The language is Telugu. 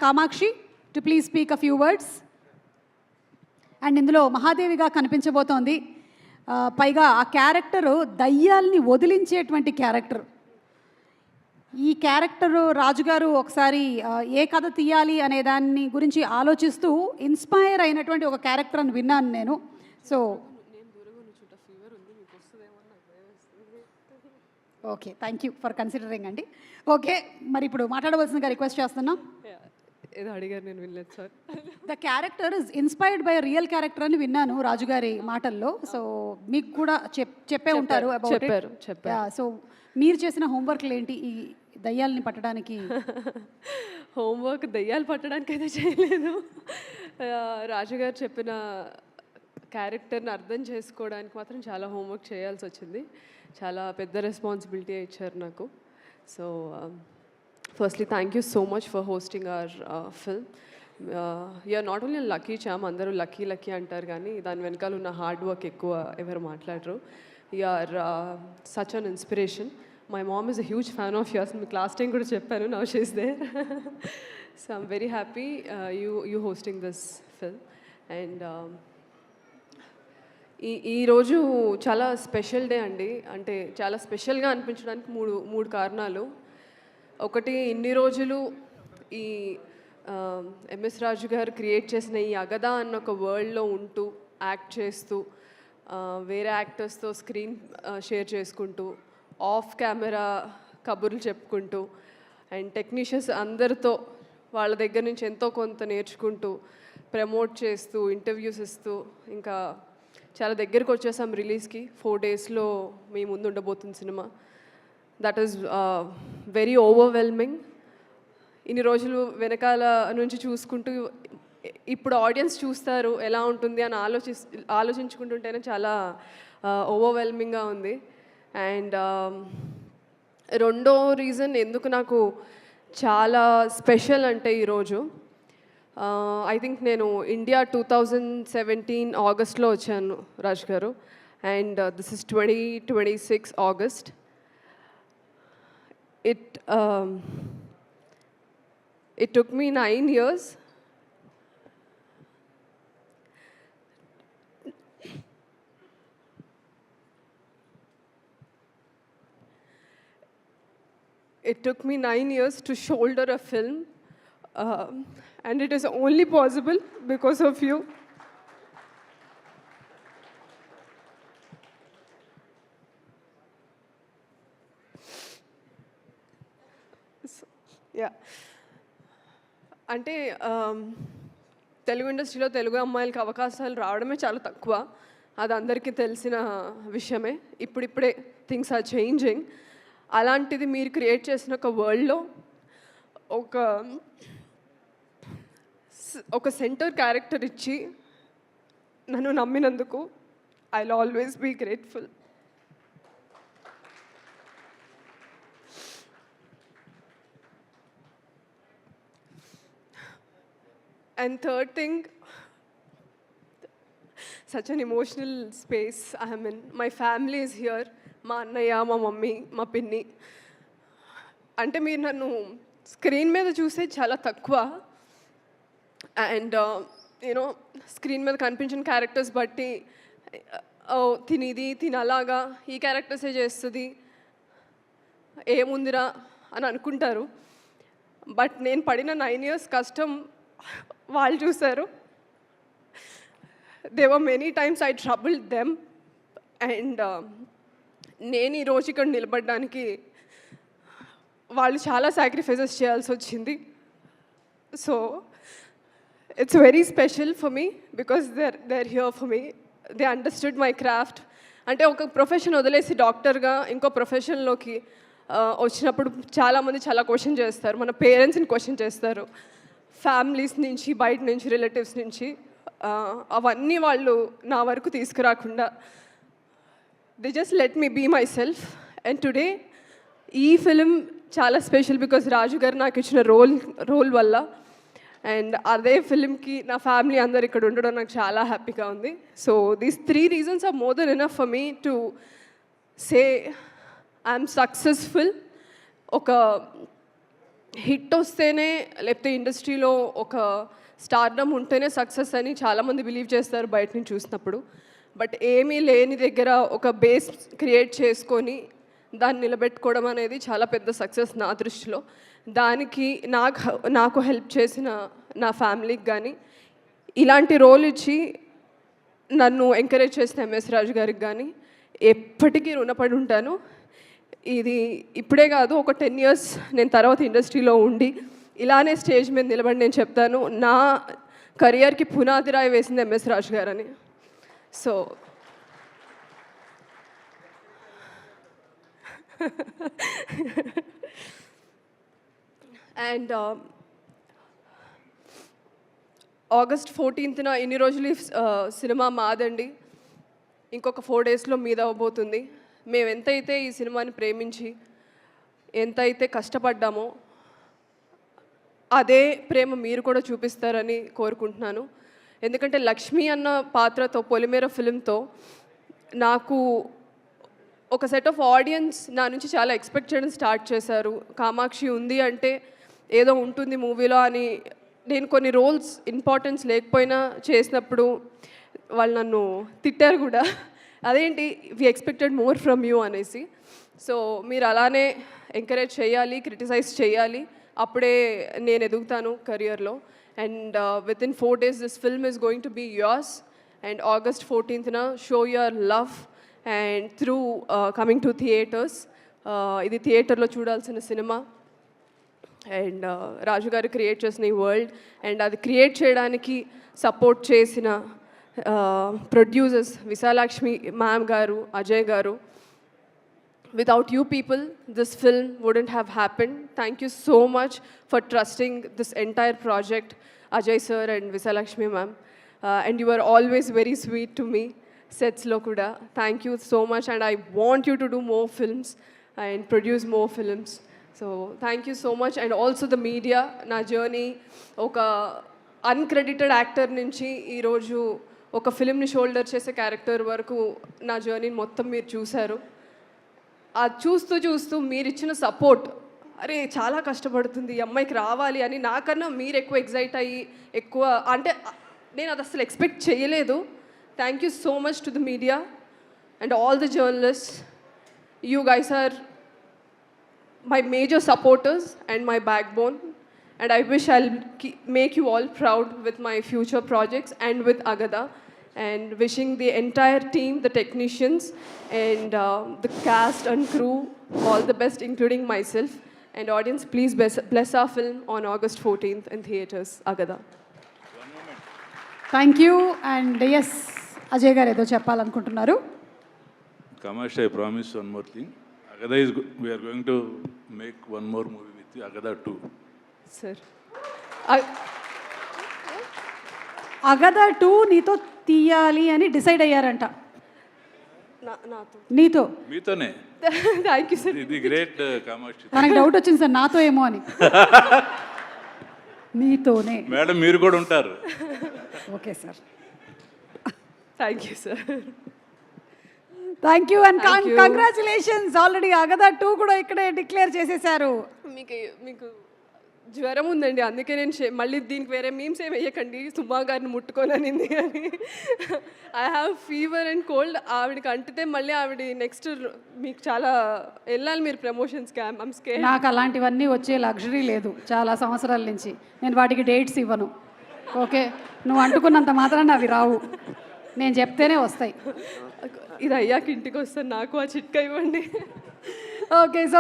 Kamakshi to please speak a few words. And ఇందులో మహాదేవిగా కనిపించబోతోంది. పైగా ఆ క్యారెక్టరు దయ్యాల్ని వదిలించేటువంటి క్యారెక్టర్. ఈ క్యారెక్టరు రాజుగారు ఒకసారి ఏ కథ తీయాలి అనే దాన్ని గురించి ఆలోచిస్తూ ఇన్స్పైర్ అయినటువంటి ఒక క్యారెక్టర్ అని విన్నాను నేను. So okay, thank you for considering అండి. ఓకే, మరి ఇప్పుడు మాట్లాడవలసిందిగా రిక్వెస్ట్ చేస్తున్నాం. ఏదో అడిగారు, నేను వినలేదు sir. The character is inspired by real character అని విన్నాను రాజుగారి మాటల్లో. సో మీకు కూడా చెప్పే ఉంటారు అబౌట్ ఇట్. సో మీరు చేసిన హోంవర్క్లు ఏంటి ఈ దయ్యాలని పట్టడానికి? హోంవర్క్ దయ్యాలు పట్టడానికి అయితే చేయలేదు. రాజుగారు చెప్పిన క్యారెక్టర్ని అర్థం చేసుకోవడానికి మాత్రం చాలా హోంవర్క్ చేయాల్సి వచ్చింది. చాలా పెద్ద రెస్పాన్సిబిలిటీ ఇచ్చారు నాకు. So firstly, thank you so much for hosting our film. You are not only a lucky charm, andaru lucky antaru gaani dani venakalu unna hard work ekkuva evaru maatladru. You are such an inspiration. My mom is a huge fan of yours. Meeku last time kuda cheppanu, now she is there. So I'm very happy you hosting this film. And ఈ రోజు చాలా స్పెషల్ డే అండి. అంటే చాలా స్పెషల్గా అనిపించడానికి మూడు కారణాలు. ఒకటి, ఇన్ని రోజులు ఈ ఎంఎస్ రాజు గారు క్రియేట్ చేసిన ఈ అగదా అన్న ఒక వరల్డ్లో ఉంటూ యాక్ట్ చేస్తూ వేరే యాక్టర్స్తో స్క్రీన్ షేర్ చేసుకుంటూ ఆఫ్ కెమెరా కబుర్లు చెప్పుకుంటూ అండ్ టెక్నీషియన్స్ అందరితో వాళ్ళ దగ్గర నుంచి ఎంతో కొంత నేర్చుకుంటూ ప్రమోట్ చేస్తూ ఇంటర్వ్యూస్ ఇస్తూ ఇంకా చాలా దగ్గరకు వచ్చేసాం రిలీజ్కి. 4 daysలో మీ ముందు ఉండబోతుంది cinema. That is very overwhelming. ఇన్ని రోజులు వెనకాల నుంచి చూసుకుంటూ ఇప్పుడు ఆడియన్స్ చూస్తారు ఎలా ఉంటుంది అని ఆలోచించుకుంటుంటేనే చాలా ఓవర్వెల్మింగ్గా ఉంది. అండ్ రెండో రీజన్ ఎందుకు నాకు చాలా స్పెషల్ అంటే ఈరోజు, ఐ థింక్ నేను ఇండియా 2017 ఆగస్ట్లో వచ్చాను రాజ్ గారు. And this is 2026 August. It took me 9 years. It took me 9 years to shoulder a film, and it is only possible because of you. అంటే తెలుగు ఇండస్ట్రీలో తెలుగు అమ్మాయిలకి అవకాశాలు రావడమే చాలా తక్కువ. అది అందరికీ తెలిసిన విషయమే. ఇప్పుడిప్పుడే థింగ్స్ ఆర్ చేంజింగ్. అలాంటిది మీరు క్రియేట్ చేసిన ఒక వరల్డ్లో ఒక సెంటర్ క్యారెక్టర్ ఇచ్చి నన్ను నమ్మినందుకు I will always be grateful. And third thing, such an emotional space I am in. My family is here. మా అన్నయ్య, మా మమ్మీ, మా పిన్ని. అంటే మీరు నన్ను స్క్రీన్ మీద చూసే చాలా తక్కువ. అండ్ యూనో స్క్రీన్ మీద కనిపించిన క్యారెక్టర్స్ బట్టి తినిది తినలాగా ఈ క్యారెక్టర్సే చేస్తుంది ఏముందిరా అని అనుకుంటారు. బట్ నేను పడిన 9 years కష్టం వాళ్ళు చూశారు. They were many times I troubled them. And నేను ఈరోజు ఇక్కడ నిలబడడానికి వాళ్ళు చాలా సాక్రిఫైసెస్ చేయాల్సి వచ్చింది. So it's very special for me because they are here for me. They understood my craft. అంటే ఒక ప్రొఫెషన్ వదిలేసి డాక్టర్గా ఇంకో ప్రొఫెషన్లోకి వచ్చినప్పుడు చాలామంది చాలా క్వశ్చన్ చేస్తారు. మన పేరెంట్స్ని క్వశ్చన్ చేస్తారు, ఫ్యామిలీస్ నుంచి, బయట నుంచి, రిలేటివ్స్ నుంచి. అవన్నీ వాళ్ళు నా వరకు తీసుకురాకుండా they just let me be myself. And today ఈ ఫిలిం చాలా స్పెషల్ బికాజ్ రాజు గారు నాకు ఇచ్చిన రోల్ వల్ల. అండ్ అదే ఫిలింకి నా ఫ్యామిలీ అందరు ఇక్కడ ఉండడం నాకు చాలా హ్యాపీగా ఉంది. So these 3 reasons are more than enough for me to say I'm successful. ఒక హిట్ వస్తేనే లేకపోతే ఇండస్ట్రీలో ఒక స్టార్డమ్ ఉంటేనే సక్సెస్ అని చాలామంది బిలీవ్ చేస్తారు బయట నుంచి చూసినప్పుడు. బట్ ఏమీ లేని దగ్గర ఒక బేస్ క్రియేట్ చేసుకొని దాన్ని నిలబెట్టుకోవడం అనేది చాలా పెద్ద సక్సెస్ నా దృష్టిలో. దానికి నాకు హెల్ప్ చేసిన నా ఫ్యామిలీకి కానీ, ఇలాంటి రోల్ ఇచ్చి నన్ను ఎంకరేజ్ చేసిన ఎంఎస్ రాజు గారికి కానీ ఎప్పటికీ రుణపడి ఉంటాను. ఇది ఇప్పుడే కాదు, ఒక 10 years నేను తర్వాత ఇండస్ట్రీలో ఉండి ఇలానే స్టేజ్ మీద నిలబడి నేను చెప్తాను, నా కెరియర్కి పునాది రాయి వేసింది ఎంఎస్ రాజు గారని. సో అండ్ August 14th ఇన్ని రోజులు సినిమా మాదండి, ఇంకొక 4 daysలో మీద అవ్వబోతుంది. మేము ఎంతైతే ఈ సినిమాని ప్రేమించి ఎంతైతే కష్టపడ్డామో అదే ప్రేమ మీరు కూడా చూపిస్తారని కోరుకుంటున్నాను. ఎందుకంటే లక్ష్మి అన్న పాత్రతో, పొలిమేర ఫిల్మ్తో నాకు ఒక సెట్ ఆఫ్ ఆడియన్స్ నా నుంచి చాలా ఎక్స్పెక్ట్ చేయడం స్టార్ట్ చేశారు. కామాక్షి ఉంది అంటే ఏదో ఉంటుంది మూవీలో అని. నేను కొన్ని రోల్స్ ఇంపార్టెన్స్ లేకపోయినా చేసినప్పుడు వాళ్ళు నన్ను తిట్టారు కూడా, అదేంటి we expected more from you అనేసి. సో మీరు అలానే ఎంకరేజ్ చేయాలి, క్రిటిసైజ్ చేయాలి, అప్పుడే నేను ఎదుగుతాను కెరియర్లో. And within 4 days this film is going to be yours. And August 14th show your love and through coming to theatres. ఇది థియేటర్లో చూడాల్సిన సినిమా. అండ్ రాజు గారు క్రియేట్ చేసిన ఈ వరల్డ్, అండ్ అది క్రియేట్ చేయడానికి సపోర్ట్ చేసిన ప్రొడ్యూసర్స్ విశాలాక్ష్మి మ్యామ్ గారు, అజయ్ గారు. Without you people, this film wouldn't have happened. Thank you so much for trusting this entire project, Ajay sir and Visalakshmi ma'am. And you are always very sweet to me, sets lo kuda. Thank you so much, and I want you to do more films and produce more films. So thank you so much. And also the media, na journey oka uncredited actor nunchi ee roju oka film ni shoulder chese character varaku na journey మొత్తం మీరు చూశారు. అది చూస్తూ మీరు ఇచ్చిన సపోర్ట్, అరే చాలా కష్టపడుతుంది ఈ అమ్మాయికి రావాలి అని నాకన్నా మీరు ఎక్కువ ఎగ్జైట్ అయ్యి ఎక్కువ, అంటే నేను అది అసలు ఎక్స్పెక్ట్ చేయలేదు. Thank you so much to the media and all the journalist. You guys are my major supporters and my backbone, and I wish I'll make you all proud with my future projects and with Agada. And wishing the entire team, the technicians and the cast and crew all the best, including myself. And audience, please bless our film on August 14th in theatres, Agada. Thank you. And yes, Ajay గారు ఏదో చెప్పాలనుకుంటున్నారు. Kamash, I promise one more thing. Agada we are going to make one more movie with you, Agada 2. Sir. అగద 2 నీతో తీయాలి అని డిసైడ్ అయ్యారంట. నాతో నీతో? మీతోనే. Thank you sir. ఇది గ్రేట్ కామాక్షి. మనకు డౌట్ వచ్చింది సార్, నాతో ఏమో అని. నీతోనే మేడం, మీరు కూడా ఉంటారు. Okay sir. Thank you sir. Thank you and congratulations. Already అగద 2 కూడా ఇక్కడే డిక్లేర్ చేసేసారు. మీకు జ్వరం ఉందండి, అందుకే నేను మళ్ళీ దీనికి వేరే మీమ్స్ ఏమి వేయకండి, సుమా గారిని ముట్టుకోననింది అని. I have fever and cold. ఆవిడకి అంటితే మళ్ళీ ఆవిడ నెక్స్ట్ మీకు చాలా వెళ్ళాలి మీరు ప్రమోషన్స్కి. I'm scared. నాకు అలాంటివన్నీ వచ్చే లగ్జరీ లేదు చాలా సంవత్సరాల నుంచి. నేను వాటికి డేట్స్ ఇవ్వను. ఓకే, నువ్వు అంటుకున్నంత మాత్రాన అవి రావు, నేను చెప్తేనే వస్తాయి. ఇది అయ్యాక ఇంటికి వస్తాను, నాకు ఆ చిట్కా ఇవ్వండి. Okay, so